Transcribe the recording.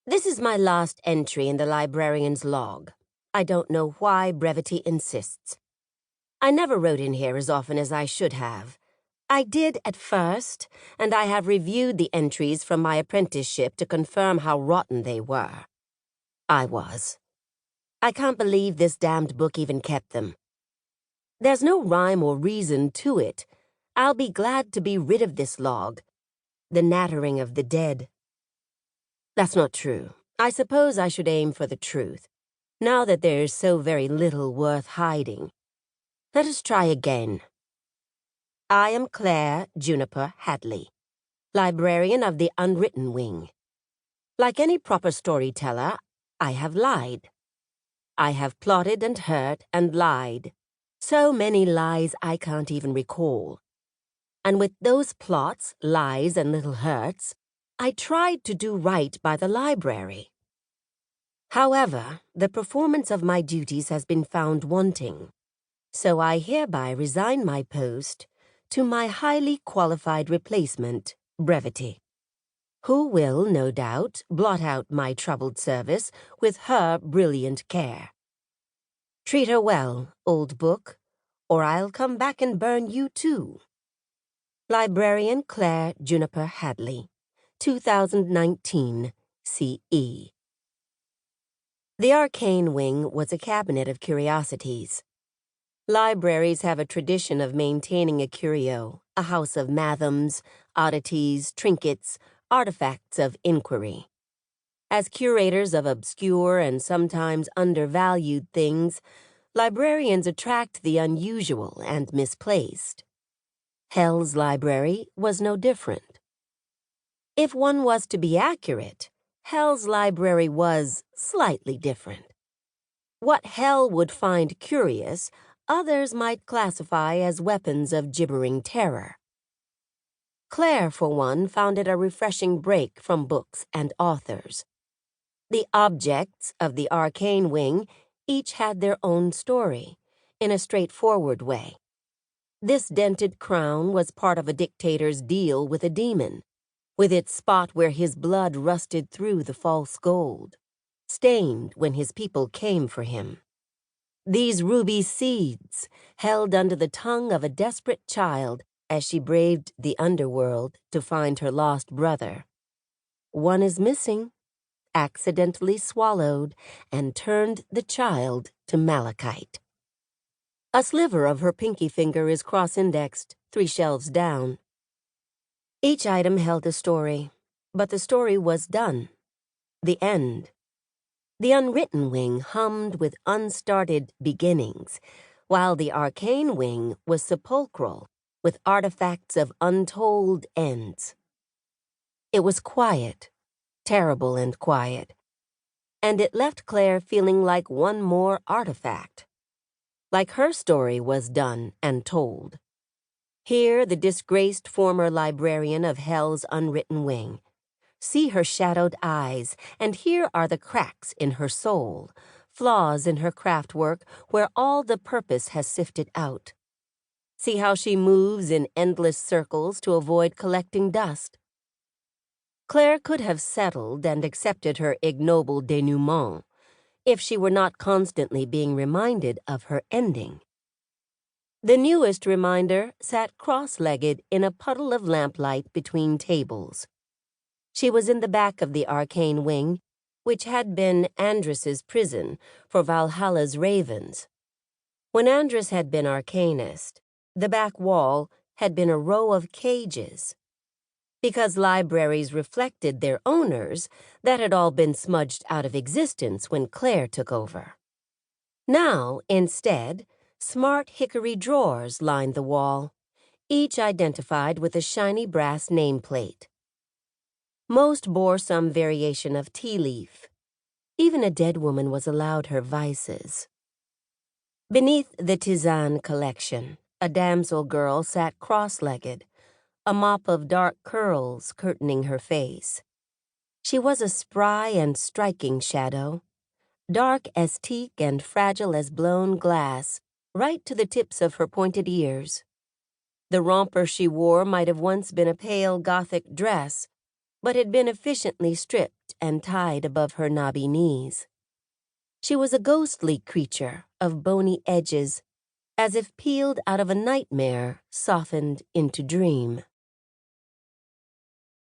This is my last entry in the librarian's log. I don't know why Brevity insists. I never wrote in here as often as I should have. I did at first, and I have reviewed the entries from my apprenticeship to confirm how rotten they were. I was. I can't believe this damned book even kept them. There's no rhyme or reason to it. I'll be glad to be rid of this log. The nattering of the dead. That's not true. I suppose I should aim for the truth, now that there's so very little worth hiding. Let us try again. I am Claire Juniper Hadley, librarian of the Unwritten Wing. Like any proper storyteller, I have lied. I have plotted and hurt and lied. So many lies I can't even recall. And with those plots, lies, and little hurts, I tried to do right by the library. However, the performance of my duties has been found wanting, so I hereby resign my post to my highly qualified replacement, Brevity, who will, no doubt, blot out my troubled service with her brilliant care. Treat her well, old book, or I'll come back and burn you too. Librarian Claire Juniper Hadley, 2019 CE. The Arcane Wing was a cabinet of curiosities. Libraries have a tradition of maintaining a curio, a house of mathams, oddities, trinkets, artifacts of inquiry. As curators of obscure and sometimes undervalued things, librarians attract the unusual and misplaced. Hell's library was no different. If one was to be accurate, Hell's library was slightly different. What Hell would find curious, others might classify as weapons of gibbering terror. Claire, for one, found it a refreshing break from books and authors. The objects of the Arcane Wing each had their own story, in a straightforward way. This dented crown was part of a dictator's deal with a demon, with its spot where his blood rusted through the false gold, stained when his people came for him. These ruby seeds, held under the tongue of a desperate child as she braved the underworld to find her lost brother. One is missing, accidentally swallowed, and turned the child to malachite. A sliver of her pinky finger is cross-indexed, 3 shelves down. Each item held a story, but the story was done. The end. The Unwritten Wing hummed with unstarted beginnings, while the Arcane Wing was sepulchral with artifacts of untold ends. It was quiet, terrible and quiet, and it left Claire feeling like one more artifact. Like her story was done and told. Here, the disgraced former librarian of Hell's Unwritten Wing. See her shadowed eyes, and here are the cracks in her soul, flaws in her craft work where all the purpose has sifted out. See how she moves in endless circles to avoid collecting dust. Claire could have settled and accepted her ignoble denouement if she were not constantly being reminded of her ending. The newest reminder sat cross-legged in a puddle of lamplight between tables. She was in the back of the Arcane Wing, which had been Andrus's prison for Valhalla's ravens. When Andrus had been Arcanist, the back wall had been a row of cages. Because libraries reflected their owners, that had all been smudged out of existence when Claire took over. Now, instead, smart hickory drawers lined the wall, each identified with a shiny brass nameplate. Most bore some variation of tea leaf. Even a dead woman was allowed her vices. Beneath the tisane collection, a damsel girl sat cross-legged, a mop of dark curls curtaining her face. She was a spry and striking shadow, dark as teak and fragile as blown glass, right to the tips of her pointed ears. The romper she wore might have once been a pale Gothic dress, but had been efficiently stripped and tied above her knobby knees. She was a ghostly creature of bony edges, as if peeled out of a nightmare softened into dream.